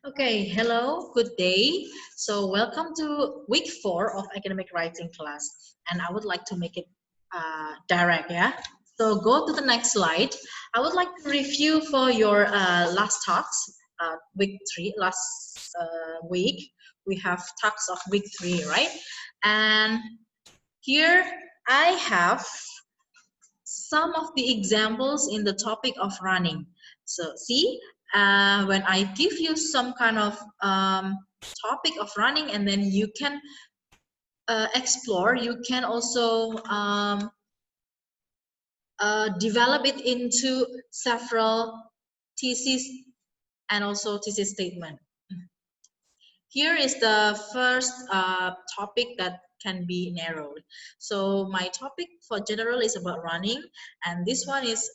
Okay, hello, good day. So welcome to week 4 of academic writing class, and I would like to make it direct, yeah? So go to the next slide. I would like to review for your last talks, week 3, last week. We have talks of week 3, right? And here I have some of the examples in the topic of running. So see, when I give you some kind of topic of running, and then you can explore, you can also develop it into several thesis and also thesis statement. Here is the first topic that can be narrowed. So my topic for general is about running, and this one is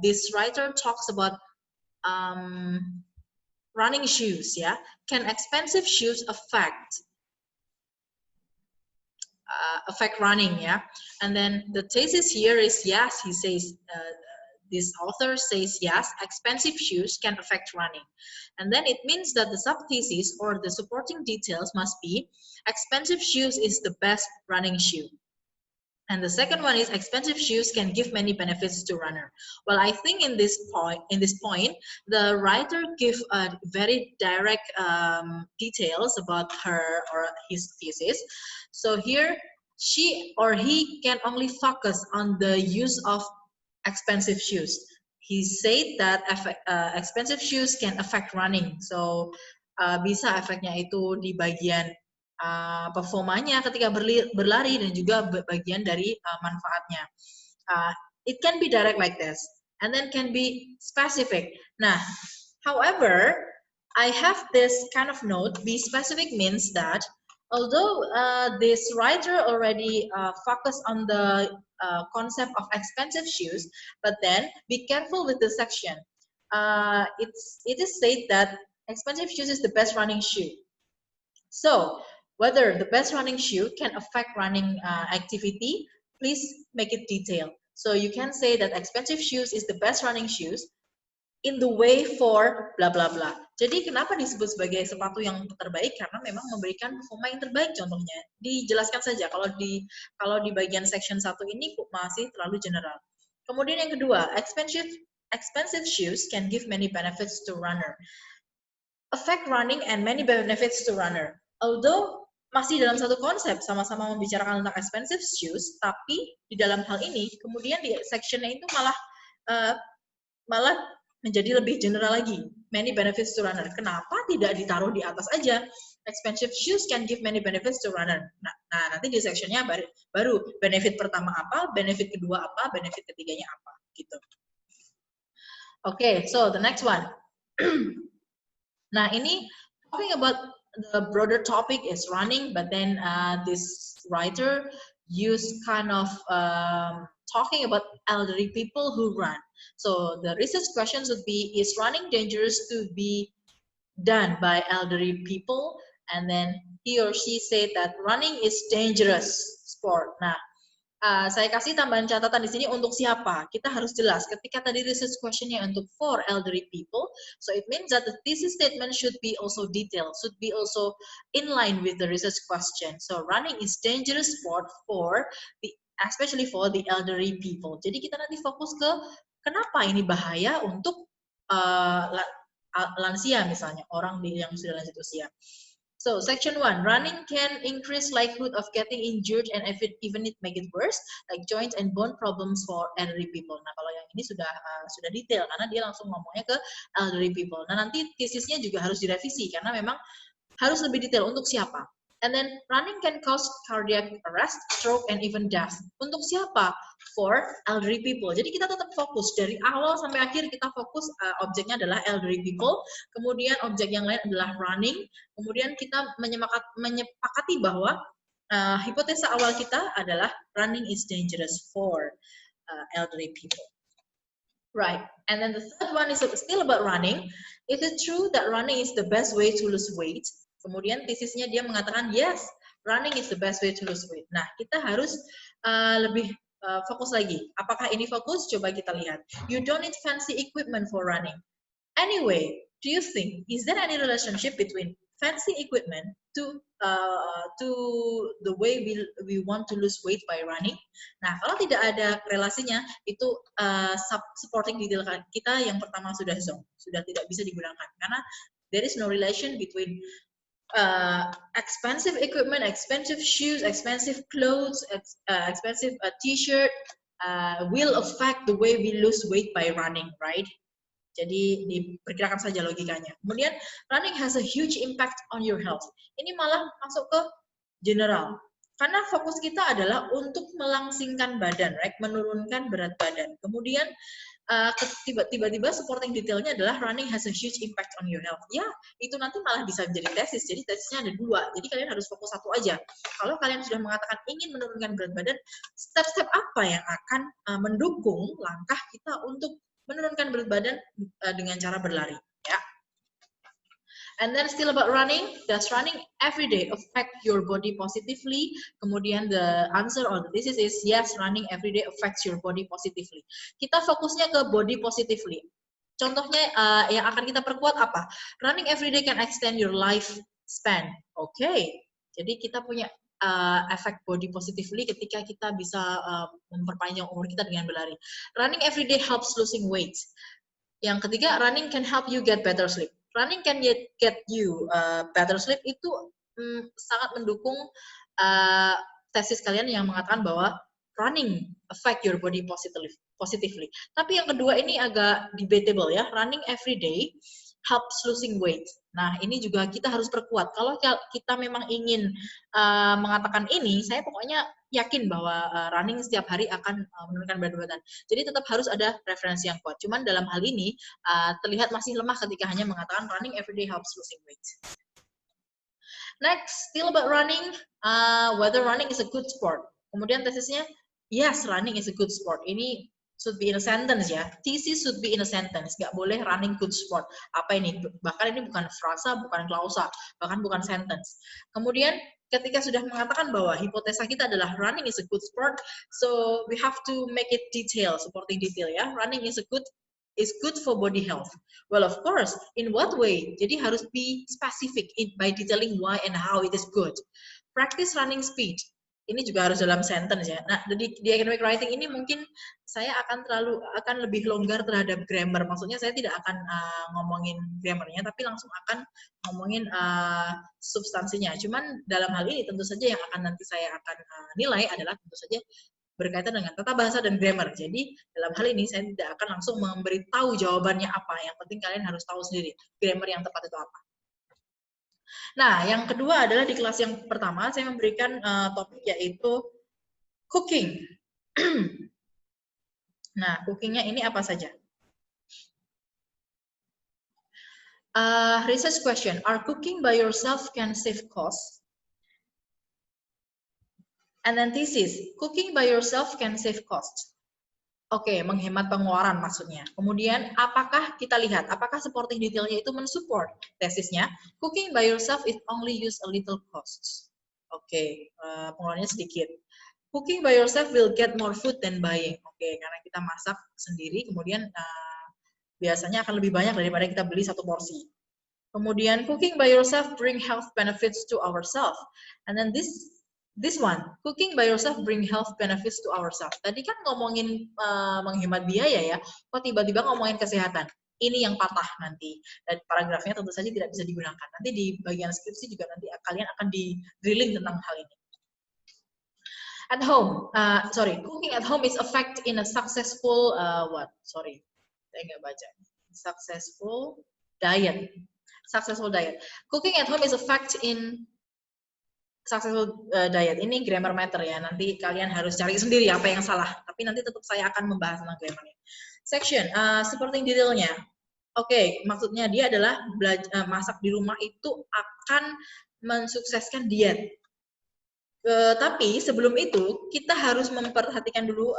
this writer talks about running shoes. Yeah, can expensive shoes affect running? Yeah, and then the thesis here is yes. He says. This author says yes, expensive shoes can affect running. And then it means that the sub-thesis or the supporting details must be expensive shoes is the best running shoe. And the second one is expensive shoes can give many benefits to runner. Well, I think in this point, the writer gives very direct details about her or his thesis. So here, she or he can only focus on the use of expensive shoes. He said that expensive shoes can affect running. So bisa efeknya itu di bagian performanya ketika berlari dan juga bagian dari manfaatnya. It can be direct like this, and then can be specific. Nah, however, I have this kind of note. Be specific means that although this writer already focused on the concept of expensive shoes, but then be careful with the section. It is said that expensive shoes is the best running shoe. So whether the best running shoe can affect running activity, please make it detailed. So you can say that expensive shoes is the best running shoes in the way for bla bla bla. Jadi kenapa disebut sebagai sepatu yang terbaik? Karena memang memberikan performa yang terbaik. Contohnya dijelaskan saja. Kalau di bagian section 1 ini masih terlalu general. Kemudian yang kedua, expensive shoes can give many benefits to runner. Affect running and many benefits to runner. Although masih dalam satu konsep, sama-sama membicarakan tentang expensive shoes, tapi di dalam hal ini, kemudian di sectionnya itu malah menjadi lebih general lagi. Many benefits to runner. Kenapa tidak ditaruh di atas aja? Expensive shoes can give many benefits to runner. Nah nanti di sectionnya baru benefit pertama apa, benefit kedua apa, benefit ketiganya apa, gitu. Okay, so the next one. Nah ini talking about the broader topic is running, but then this writer used kind of talking about elderly people who run. So the research questions would be, is running dangerous to be done by elderly people? And then he or she said that running is dangerous sport. Nah, saya kasih tambahan catatan di sini untuk siapa. Kita harus jelas ketika tadi research questionnya untuk for elderly people, so it means that the thesis statement should be also detailed, should be also in line with the research question. So running is dangerous sport for the especially for the elderly people. Jadi kita nanti fokus ke kenapa ini bahaya untuk lansia misalnya, orang yang sudah lanjut usia. So section 1, running can increase likelihood of getting injured and even it make it worse, like joint and bone problems for elderly people. Nah kalau yang ini sudah detail karena dia langsung ngomongnya ke elderly people. Nah nanti tesisnya juga harus direvisi karena memang harus lebih detail untuk siapa. And then running can cause cardiac arrest, stroke, and even death. Untuk siapa? For elderly people. Jadi kita tetap fokus dari awal sampai akhir, kita fokus objeknya adalah elderly people. Kemudian objek yang lain adalah running. Kemudian kita menyepakati bahwa hipotesa awal kita adalah running is dangerous for elderly people. Right. And then the third one is still about running. Is it true that running is the best way to lose weight? Kemudian tesisnya dia mengatakan yes, running is the best way to lose weight. Nah, kita harus lebih fokus lagi. Apakah ini fokus? Coba kita lihat. You don't need fancy equipment for running. Anyway, do you think, is there any relationship between fancy equipment to the way we want to lose weight by running? Nah, kalau tidak ada relasinya, itu supporting detail kita yang pertama sudah zonk, sudah tidak bisa digunakan karena there is no relation between expensive equipment, expensive shoes, expensive clothes, expensive t-shirt will affect the way we lose weight by running, right? Jadi diperkirakan saja logikanya. Kemudian running has a huge impact on your health. Ini malah masuk ke general. Karena fokus kita adalah untuk melangsingkan badan, right? Menurunkan berat badan. Kemudian tiba-tiba supporting detailnya adalah running has a huge impact on your health. Ya, itu nanti malah bisa menjadi tesis. Jadi tesisnya ada 2. Jadi kalian harus fokus satu aja. Kalau kalian sudah mengatakan ingin menurunkan berat badan, step-step apa yang akan mendukung langkah kita untuk menurunkan berat badan dengan cara berlari, ya. And then still about running, does running every day affect your body positively? Kemudian the answer or the thesis is yes, running every day affects your body positively. Kita fokusnya ke body positively. Contohnya yang akan kita perkuat apa? Running every day can extend your lifespan. Oke, jadi kita punya efek body positively ketika kita bisa memperpanjang umur kita dengan berlari. Running every day helps losing weight. Yang ketiga, running can help you get better sleep. Running can get you better sleep itu sangat mendukung tesis kalian yang mengatakan bahwa running affect your body positively. Tapi yang kedua ini agak debatable ya. Running every day helps losing weight. Nah, ini juga kita harus perkuat. Kalau kita memang ingin mengatakan ini, saya pokoknya yakin bahwa running setiap hari akan menurunkan berat badan. Jadi tetap harus ada referensi yang kuat. Cuman dalam hal ini terlihat masih lemah ketika hanya mengatakan running every day helps losing weight. Next, still about running, whether running is a good sport. Kemudian tesisnya, yes, running is a good sport. Ini should be in a sentence ya. Thesis should be in a sentence. Nggak boleh running good sport. Apa ini? Bahkan ini bukan frasa, bukan klausa, bahkan bukan sentence. Kemudian ketika sudah mengatakan bahwa hipotesa kita adalah running is a good sport, so we have to make it detail, supporting detail ya. Running is good for body health. Well, of course, in what way? Jadi harus be specific by detailing why and how it is good. Practice running speed. Ini juga harus dalam sentence ya. Nah, di academic writing ini mungkin saya akan lebih longgar terhadap grammar. Maksudnya saya tidak akan ngomongin grammarnya, tapi langsung akan ngomongin substansinya. Cuman dalam hal ini tentu saja yang nanti saya akan nilai adalah tentu saja berkaitan dengan tata bahasa dan grammar. Jadi dalam hal ini saya tidak akan langsung memberitahu jawabannya apa. Yang penting kalian harus tahu sendiri grammar yang tepat itu apa. Nah, yang kedua adalah di kelas yang pertama saya memberikan topik yaitu cooking. Nah, cookingnya ini apa saja? Research question, are cooking by yourself can save costs? And then thesis, cooking by yourself can save costs. Oke, menghemat pengeluaran maksudnya. Kemudian, apakah kita lihat, apakah supporting detailnya itu mensupport tesisnya? Cooking by yourself it only use a little costs. Oke, pengeluarannya sedikit. Cooking by yourself will get more food than buying. Oke, karena kita masak sendiri, kemudian biasanya akan lebih banyak daripada kita beli satu porsi. Kemudian, cooking by yourself bring health benefits to ourselves. And then this one, cooking by yourself bring health benefits to ourselves. Tadi kan ngomongin menghemat biaya ya, kok tiba-tiba ngomongin kesehatan. Ini yang patah nanti. Dan paragrafnya tentu saja tidak bisa digunakan. Nanti di bagian skripsi juga nanti kalian akan di-drilling tentang hal ini. At home, cooking at home is effect in a successful, saya nggak baca. Successful diet. Cooking at home is effect in successful diet. Ini grammar matter ya. Nanti kalian harus cari sendiri apa yang salah. Tapi nanti tetap saya akan membahas tentang grammarnya. Section, supporting detailnya. Oke, maksudnya dia adalah masak di rumah itu akan mensukseskan diet. Tapi sebelum itu kita harus memperhatikan dulu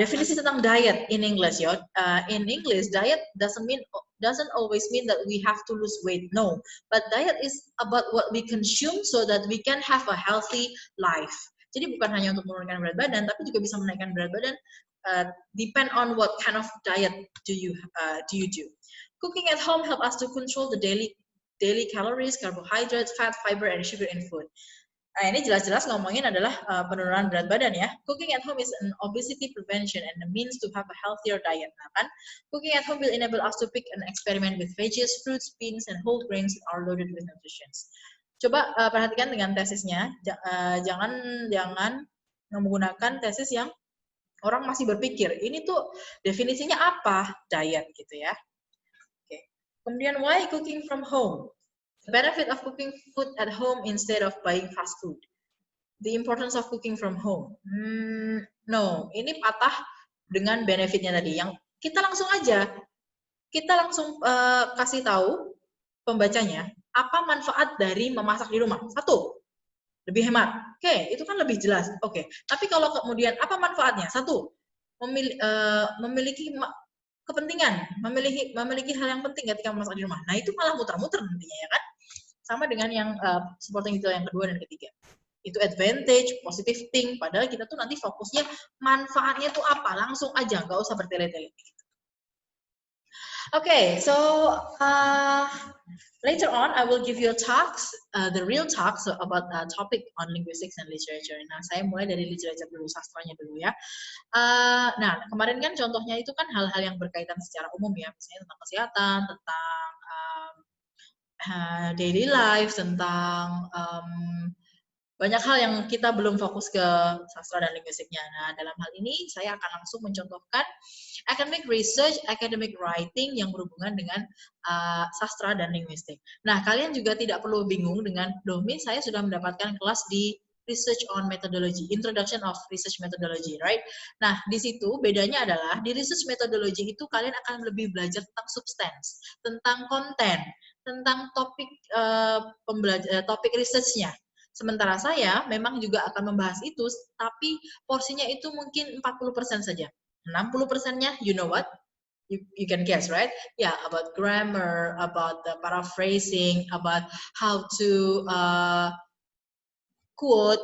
definisi tentang diet in English ya. In English, diet doesn't always mean that we have to lose weight. No, but diet is about what we consume so that we can have a healthy life. Jadi bukan hanya untuk menurunkan berat badan, tapi juga bisa menaikkan berat badan. Depend on what kind of diet do you do. Cooking at home help us to control the daily calories, carbohydrates, fat, fiber, and sugar in food. Nah, ini jelas-jelas ngomongin adalah penurunan berat badan ya. Cooking at home is an obesity prevention and a means to have a healthier diet. Nah, kan, cooking at home will enable us to pick and experiment with veggies, fruits, beans, and whole grains that are loaded with nutrition. Coba perhatikan dengan tesisnya, jangan menggunakan tesis yang orang masih berpikir, ini tuh definisinya apa diet gitu ya. Oke. Kemudian why cooking from home? The benefit of cooking food at home instead of buying fast food. The importance of cooking from home. No, ini patah dengan benefitnya tadi. Yang kita langsung kasih tahu pembacanya apa manfaat dari memasak di rumah. Satu, lebih hemat. Oke, itu kan lebih jelas. Oke, tapi kalau kemudian apa manfaatnya? Satu, memiliki kepentingan, memiliki hal yang penting ketika memasak di rumah. Nah, itu malah muter-muter nantinya ya kan? Sama dengan yang supporting detail yang kedua dan ketiga. Itu advantage, positive thing, padahal kita tuh nanti fokusnya manfaatnya tuh apa, langsung aja, nggak usah bertele-tele. Okay, so later on I will give you talks, the real talks about topic on linguistics and literature. Nah, saya mulai dari literature dulu, sastranya dulu ya. Nah, kemarin kan contohnya itu kan hal-hal yang berkaitan secara umum ya, misalnya tentang kesehatan, tentang daily life, tentang banyak hal yang kita belum fokus ke sastra dan linguistiknya. Nah, dalam hal ini saya akan langsung mencontohkan academic research, academic writing yang berhubungan dengan sastra dan linguistik. Nah, kalian juga tidak perlu bingung dengan, Domi, saya sudah mendapatkan kelas di research on methodology, introduction of research methodology, right? Nah, di situ bedanya adalah di research methodology itu kalian akan lebih belajar tentang substance, tentang konten, tentang topik topik research-nya. Sementara saya memang juga akan membahas itu, tapi porsinya itu mungkin 40% saja. 60%-nya, you know what? You can guess, right? Yeah, about grammar, about the paraphrasing, about how to quote,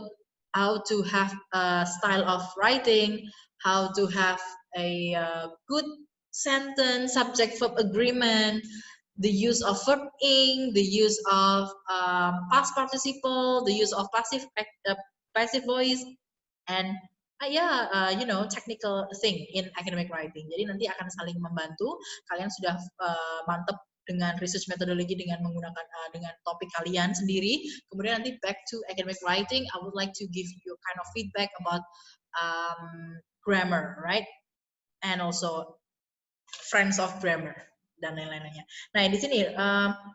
how to have a style of writing, how to have a good sentence, subject-verb agreement, the use of verb ing, the use of past participle, the use of passive voice, and you know, technical thing in academic writing. Jadi nanti akan saling membantu. Kalian sudah mantep dengan research methodology dengan menggunakan dengan topik kalian sendiri. Kemudian nanti back to academic writing, I would like to give you kind of feedback about grammar, right? And also friends of grammar dan lain-lainnya. Nah, di sini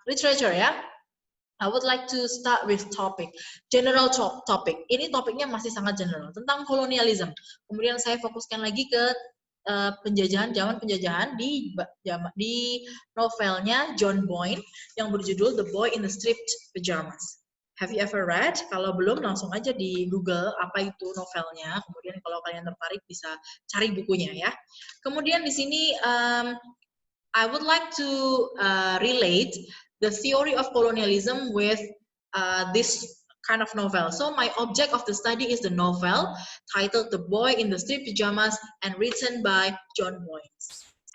literature ya. I would like to start with topic, general topic. Ini topiknya masih sangat general tentang kolonialisme. Kemudian saya fokuskan lagi ke penjajahan, zaman penjajahan di novelnya John Boyne yang berjudul The Boy in the Striped Pajamas. Have you ever read? Kalau belum, langsung aja di Google apa itu novelnya. Kemudian kalau kalian tertarik bisa cari bukunya ya. Kemudian di sini I would like to relate the theory of colonialism with this kind of novel. So my object of the study is the novel titled The Boy in the Striped Pajamas and written by John Boyne.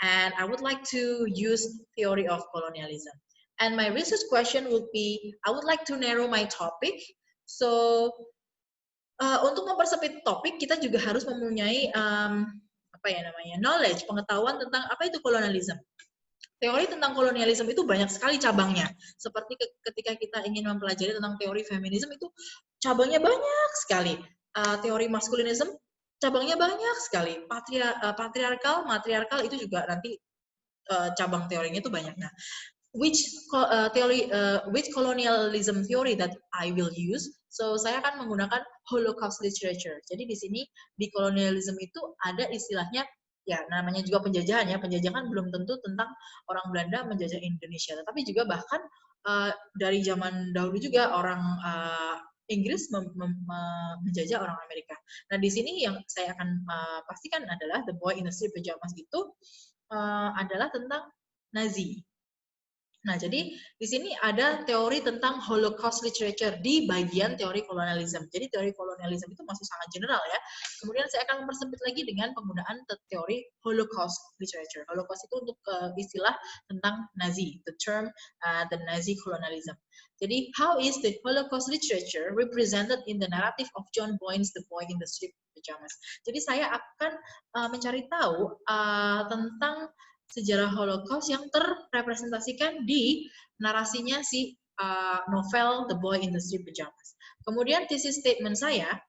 And I would like to use theory of colonialism. And my research question would be, I would like to narrow my topic. So untuk mempersempit topik, kita juga harus mempunyai knowledge, pengetahuan tentang apa itu kolonialisme. Teori tentang kolonialisme itu banyak sekali cabangnya. Seperti ketika kita ingin mempelajari tentang teori feminisme itu cabangnya banyak sekali. Teori maskulinisme cabangnya banyak sekali. Patriarkal, matriarkal itu juga nanti cabang teorinya itu banyak. Nah, which colonialism theory that I will use? So saya akan menggunakan Holocaust literature. Jadi di sini di kolonialisme itu ada istilahnya, ya namanya juga penjajahan ya. Penjajahan belum tentu tentang orang Belanda menjajah Indonesia, tetapi juga bahkan dari zaman dahulu juga orang Inggris menjajah orang Amerika. Nah di sini yang saya akan pastikan adalah The Boy in the Striped Pajamas itu adalah tentang Nazi. Nah, jadi di sini ada teori tentang Holocaust literature di bagian teori kolonialisme. Jadi teori kolonialisme itu masih sangat general ya. Kemudian saya akan mempersempit lagi dengan penggunaan teori Holocaust literature. Holocaust itu untuk istilah tentang Nazi, the term the Nazi colonialism. Jadi, how is the Holocaust literature represented in the narrative of John Boyne's The Boy in the Striped Pajamas? Jadi saya akan mencari tahu tentang sejarah Holocaust yang terrepresentasikan di narasinya si novel The Boy in the Striped Pajamas. Kemudian thesis statement saya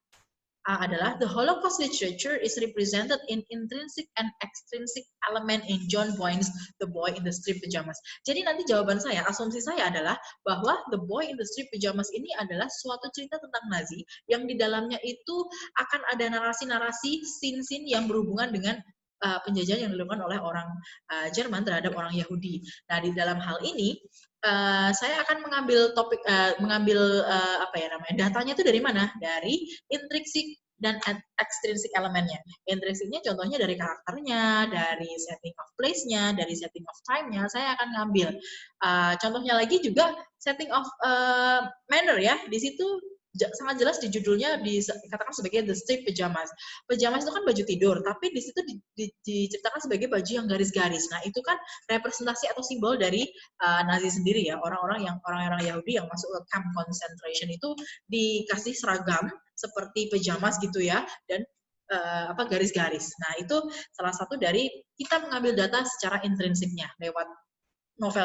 adalah the Holocaust literature is represented in intrinsic and extrinsic element in John Boyne's The Boy in the Striped Pajamas. Jadi nanti jawaban saya, asumsi saya adalah bahwa The Boy in the Striped Pajamas ini adalah suatu cerita tentang Nazi yang di dalamnya itu akan ada narasi-narasi, scene-scene yang berhubungan dengan penjajahan yang dilakukan oleh orang Jerman terhadap orang Yahudi. Nah, di dalam hal ini saya akan mengambil topik, datanya itu dari mana? Dari intrinsik dan extrinsic elemennya. Intrinsiknya contohnya dari karakternya, dari setting of place-nya, dari setting of time-nya. Saya akan ngambil. Contohnya lagi juga setting of manner ya. Di situ sangat jelas di judulnya dikatakan sebagai the striped pajamas. Pajamas itu kan baju tidur, tapi di situ diceritakan sebagai baju yang garis-garis. Nah, itu kan representasi atau simbol dari Nazi sendiri ya, orang-orang Yahudi yang masuk ke camp concentration itu dikasih seragam seperti pajamas gitu ya, dan garis-garis. Nah, itu salah satu dari kita mengambil data secara intrinsiknya lewat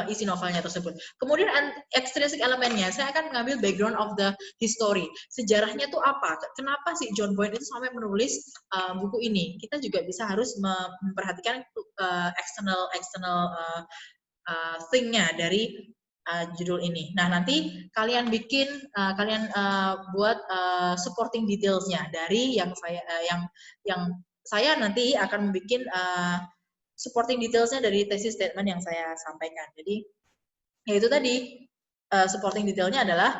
isi novelnya tersebut. Kemudian extrinsic elemennya, saya akan mengambil background of the history. Sejarahnya itu apa? Kenapa sih John Boyne itu sampai menulis buku ini? Kita juga bisa harus memperhatikan external thing-nya dari judul ini. Nah, nanti kalian buat supporting details-nya dari yang saya nanti akan membuat supporting details-nya dari thesis statement yang saya sampaikan. Jadi, yaitu tadi supporting detailnya adalah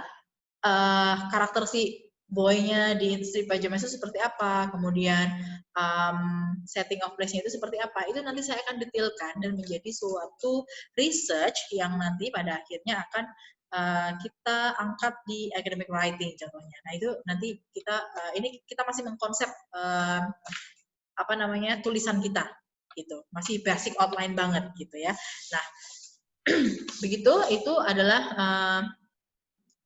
karakter si boy-nya di Striped Pajamas itu seperti apa, kemudian setting of place-nya itu seperti apa. Itu nanti saya akan detailkan dan menjadi suatu research yang nanti pada akhirnya akan kita angkat di academic writing contohnya. Nah, itu nanti kita masih mengkonsep tulisan kita gitu, masih basic outline banget gitu ya. Nah, begitu, itu adalah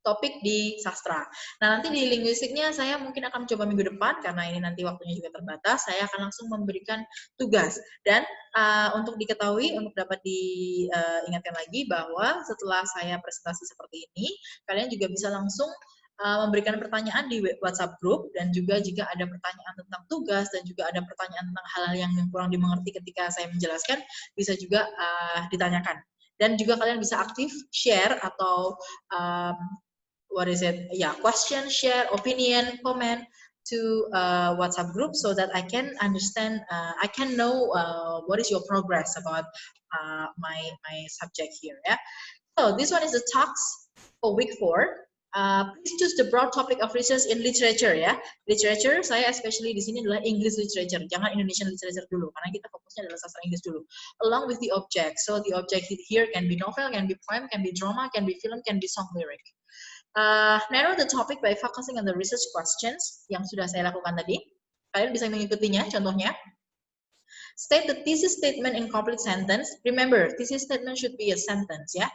topik di sastra. Nah, nanti di linguistiknya saya mungkin akan coba minggu depan, karena ini nanti waktunya juga terbatas, saya akan langsung memberikan tugas. Dan untuk diketahui, untuk dapat diingatkan lagi bahwa setelah saya presentasi seperti ini, kalian juga bisa langsung memberikan pertanyaan di WhatsApp group, dan juga jika ada pertanyaan tentang tugas dan juga ada pertanyaan tentang hal-hal yang kurang dimengerti ketika saya menjelaskan, bisa juga ditanyakan. Dan juga kalian bisa aktif share atau question, share, opinion, comment to WhatsApp group so that I can understand, I can know what is your progress about my subject here. Yeah. So this one is the talks for week 4. Please choose the broad topic of research in literature ya. Literature saya especially di sini adalah English literature. Jangan Indonesian literature dulu karena kita fokusnya adalah sastra Inggris dulu. Along with the object. So the object here can be novel, can be poem, can be drama, can be film, can be song lyric. Narrow the topic by focusing on the research questions yang sudah saya lakukan tadi. Kalian bisa mengikutinya, contohnya. State the thesis statement in complete sentence. Remember, thesis statement should be a sentence, ya.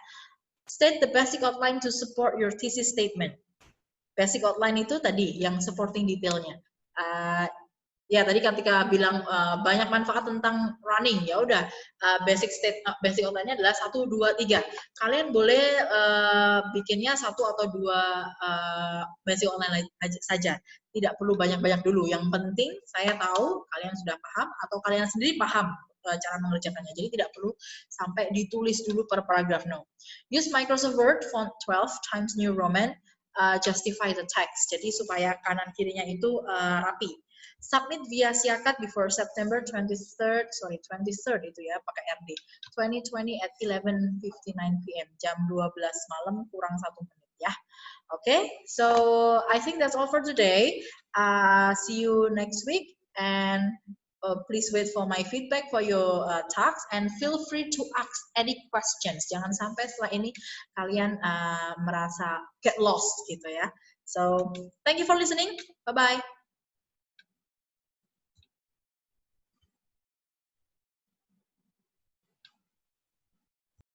State the basic outline to support your thesis statement. Basic outline itu tadi, yang supporting detailnya. Ya tadi ketika bilang banyak manfaat tentang running, ya udah basic outline-nya adalah 1, 2, 3. Kalian boleh bikinnya 1 atau 2 basic outline saja. Tidak perlu banyak-banyak dulu. Yang penting saya tahu kalian sudah paham atau kalian sendiri paham cara mengerjakannya. Jadi tidak perlu sampai ditulis dulu per paragraph, no. Use Microsoft Word font 12 Times New Roman, justify the text. Jadi supaya kanan kirinya itu rapi. Submit via Siakat before September 23rd itu ya, pakai RD. 2020 at 11:59 PM, jam 12 malam kurang 1 menit ya. Okay, so I think that's all for today. See you next week and please wait for my feedback for your talks and feel free to ask any questions. Jangan sampai setelah ini kalian merasa get lost gitu ya. So thank you for listening. Bye bye.